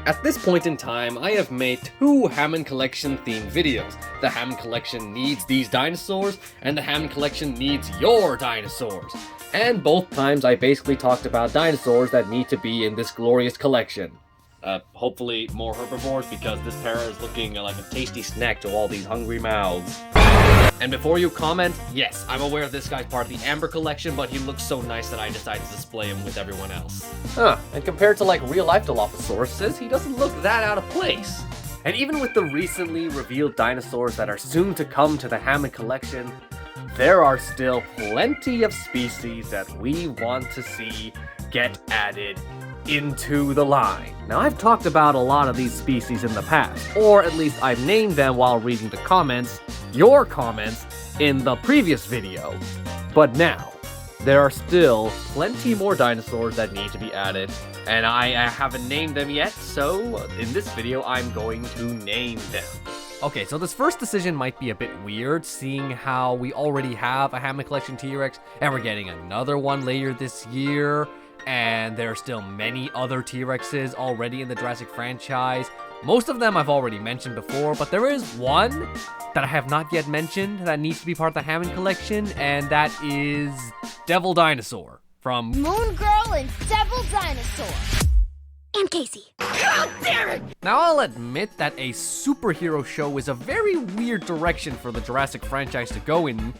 At this point in time, I have made 2 Hammond Collection themed videos. The Hammond Collection needs these dinosaurs, and the Hammond Collection needs your dinosaurs. And both times I basically talked about dinosaurs that need to be in this glorious collection. Hopefully more herbivores, because this para is looking like a tasty snack to all these hungry mouths. And before you comment, yes, I'm aware this guy's part of the Amber collection, but he looks so nice that I decided to display him with everyone else. And compared to like real-life Dilophosaurus, he doesn't look that out of place. And even with the recently revealed dinosaurs that are soon to come to the Hammond collection, there are still plenty of species that we want to see get added into the line. Now, I've talked about a lot of these species in the past, or at least I've named them while reading the comments, your comments, in the previous video. But now, there are still plenty more dinosaurs that need to be added, and I haven't named them yet, so in this video, I'm going to name them. Okay, so this first decision might be a bit weird, seeing how we already have a Hammond Collection T-Rex, and we're getting another one later this year, and there are still many other T-Rexes already in the Jurassic franchise. Most of them I've already mentioned before, but there is one that I have not yet mentioned that needs to be part of the Hammond Collection, and that is Devil Dinosaur from Moon Girl and Devil Dinosaur. And Casey. God damn it! Now, I'll admit that a superhero show is a very weird direction for the Jurassic franchise to go in,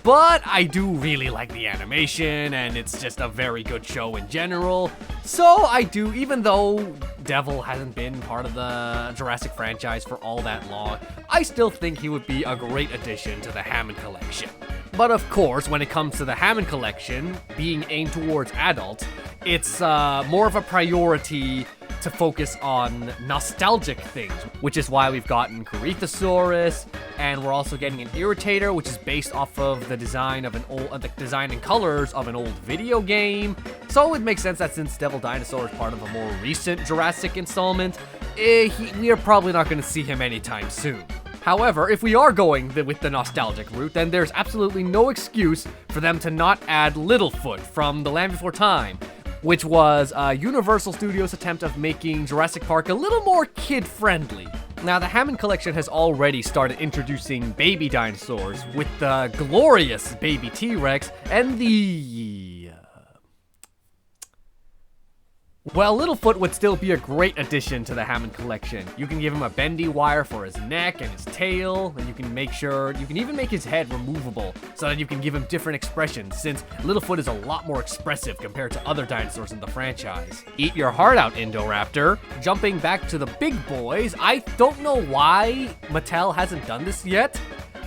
but I do really like the animation, and it's just a very good show in general. So I do, even though Devil hasn't been part of the Jurassic franchise for all that long, I still think he would be a great addition to the Hammond Collection. But of course, when it comes to the Hammond Collection, being aimed towards adults, it's more of a priority to focus on nostalgic things, which is why we've gotten Corythosaurus, and we're also getting an Irritator, which is based off of the design of the design and colors of an old video game. So it makes sense that since Devil Dinosaur is part of a more recent Jurassic installment, we are probably not going to see him anytime soon. However, if we are going with the nostalgic route, then there's absolutely no excuse for them to not add Littlefoot from The Land Before Time, which was Universal Studios' attempt of making Jurassic Park a little more kid-friendly. Now, the Hammond Collection has already started introducing baby dinosaurs with the glorious baby T-Rex and the... Well, Littlefoot would still be a great addition to the Hammond Collection. You can give him a bendy wire for his neck and his tail, and you can even make his head removable so that you can give him different expressions, since Littlefoot is a lot more expressive compared to other dinosaurs in the franchise. Eat your heart out, Indoraptor. Jumping back to the big boys, I don't know why Mattel hasn't done this yet,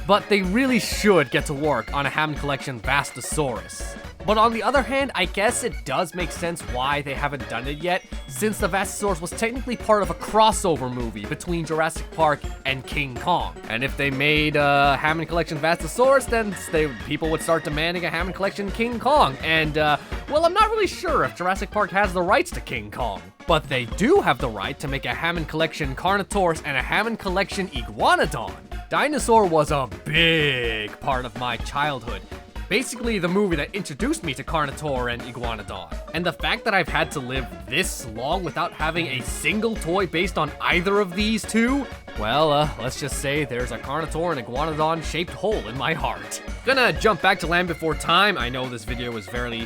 but they really should get to work on a Hammond Collection Vastasaurus. But on the other hand, I guess it does make sense why they haven't done it yet, since the Vastasaurus was technically part of a crossover movie between Jurassic Park and King Kong. And if they made a Hammond Collection Vastasaurus, then people would start demanding a Hammond Collection King Kong. And, well, I'm not really sure if Jurassic Park has the rights to King Kong. But they do have the right to make a Hammond Collection Carnotaurus and a Hammond Collection Iguanodon. Dinosaur was a big part of my childhood. Basically the movie that introduced me to Carnotaur and Iguanodon. And the fact that I've had to live this long without having a single toy based on either of these two, well, let's just say there's a Carnotaur and Iguanodon shaped hole in my heart. Gonna jump back to Land Before Time. I know this video was very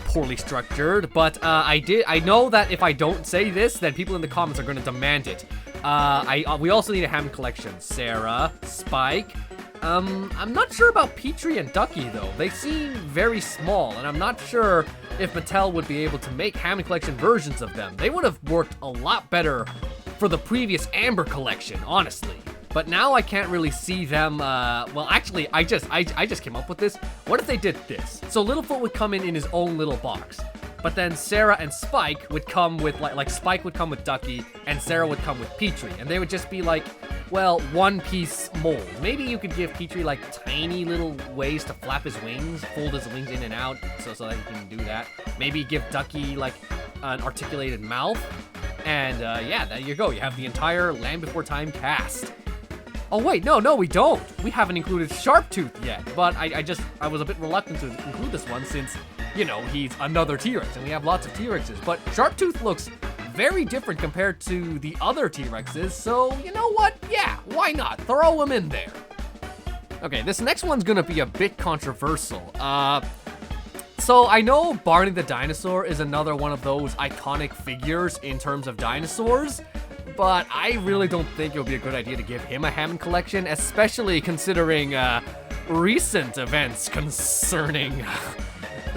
poorly structured, but I know that if I don't say this, then people in the comments are gonna demand it. We also need a Hammond Collection. Sarah, Spike, I'm not sure about Petrie and Ducky, though. They seem very small, and I'm not sure if Mattel would be able to make Hammond Collection versions of them. They would have worked a lot better for the previous Amber Collection, honestly. But now I can't really see them, well, actually, I just came up with this. What if they did this? So Littlefoot would come in his own little box. But then Sarah and Spike would come with, like Spike would come with Ducky, and Sarah would come with Petrie. And they would just be like, well, one-piece mold. Maybe you could give Petrie, like, tiny little ways to flap his wings, fold his wings in and out, so that he can do that. Maybe give Ducky, like, an articulated mouth. And, yeah, there you go. You have the entire Land Before Time cast. Oh, wait, no, we don't. We haven't included Sharptooth yet. But I was a bit reluctant to include this one since, you know, he's another T-Rex, and we have lots of T-Rexes. But Sharptooth looks very different compared to the other T-Rexes, so you know what? Yeah, why not? Throw him in there. Okay, this next one's gonna be a bit controversial. So I know Barney the Dinosaur is another one of those iconic figures in terms of dinosaurs, but I really don't think it would be a good idea to give him a Hammond collection, especially considering recent events concerning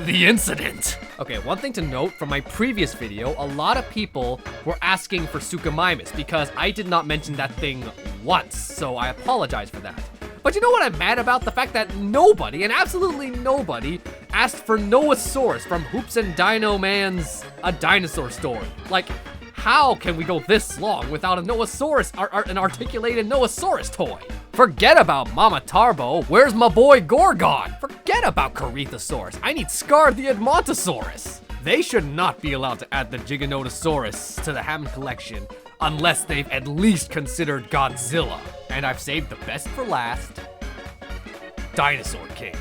the incident. Okay, one thing to note from my previous video, a lot of people were asking for Suchomimus because I did not mention that thing once, so I apologize for that. But you know what I'm mad about? The fact that nobody, and absolutely nobody, asked for Noasaurus from Hoops and Dino Man's A Dinosaur Story. Like, how can we go this long without a Noasaurus, an articulated Noasaurus toy? Forget about Mama Tarbo, where's my boy Gorgon? Forget about Corythosaurus, I need Scar the Edmontosaurus. They should not be allowed to add the Giganotosaurus to the Hammond collection unless they've at least considered Godzilla. And I've saved the best for last, Dinosaur King.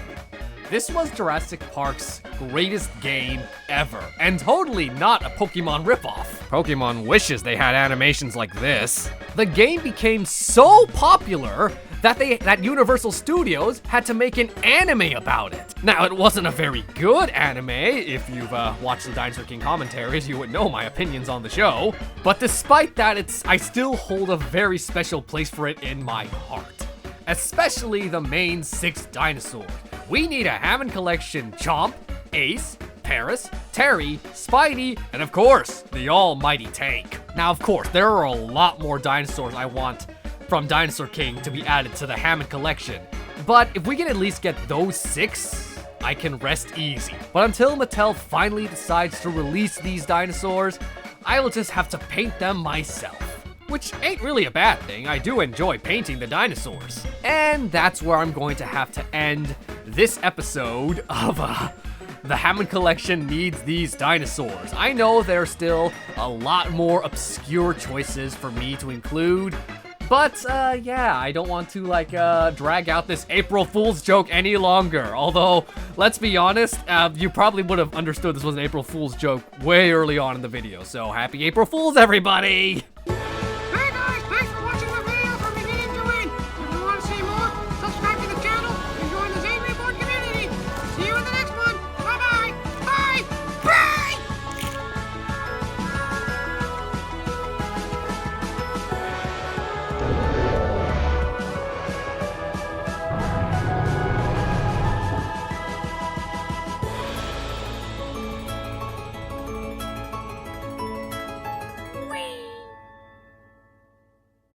This was Jurassic Park's greatest game ever, and totally not a Pokemon ripoff. Pokemon wishes they had animations like this. The game became so popular that Universal Studios had to make an anime about it. Now, it wasn't a very good anime. If you've watched the Dinosaur King commentaries, you would know my opinions on the show. But despite that, I still hold a very special place for it in my heart. Especially the main 6 dinosaurs. We need a Hammond collection Chomp, Ace, Paris, Terry, Spidey, and of course, the almighty Tank. Now, of course, there are a lot more dinosaurs I want from Dinosaur King to be added to the Hammond collection. But if we can at least get those 6, I can rest easy. But until Mattel finally decides to release these dinosaurs, I will just have to paint them myself. Which ain't really a bad thing, I do enjoy painting the dinosaurs. And that's where I'm going to have to end this episode of The Hammond Collection Needs These Dinosaurs. I know there's still a lot more obscure choices for me to include, but yeah, I don't want to drag out this April Fool's joke any longer. Although, let's be honest, you probably would have understood this was an April Fool's joke way early on in the video. So happy April Fools, everybody!